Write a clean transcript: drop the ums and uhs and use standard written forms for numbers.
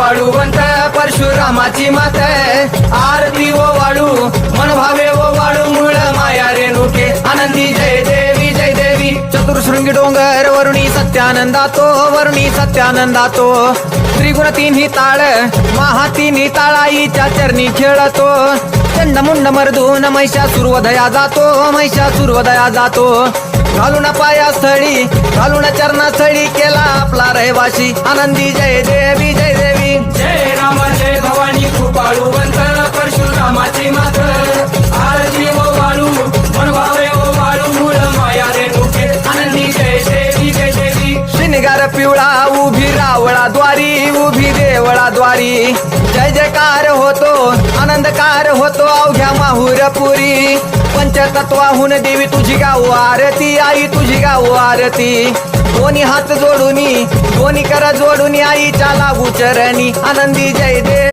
वाळूवंत परशुरामाची मात आरती ओ वाळू मन भावे ओ वाळू मूळ माया रेणुके आनंदी जय देवी जय देवी चतुर्शृंगी डोंगर वरुणी सत्यानंदातो वरुणी सत्यानंदातो त्रिगुण तिन्ही ताळ महा तिन्ही ताळाईच्या चरणी खेळतो चंडमुंड मर्दून महिषासुरवधया जातो महिषासुरवधया जातो घालून पायास्थळी घालून चरणास्थळी केला आपला रहिवाशी आनंदी जय देवी जय देवी जय राम जय भवानी कृपाळूवंत परशुरामाची मात आरती ओ वाळू मन भावे ओ वाळू मूळ माया रेणुके आनंदी जय देवी जय देवी श्रीनिगार पिवळा उभी रावळा द्वारी उभी देवळा द्वारी जय जयकार होतो आनंदकार होतो अवघ्या माहुरपुरी पंचतत्वाहून देवी तुझी गाऊ आरती आई तुझी गाऊ आरती दोन्ही हात जोडूनी दोन्ही कर जोडूनी आईच्या लागू चरणी आनंदी जय देव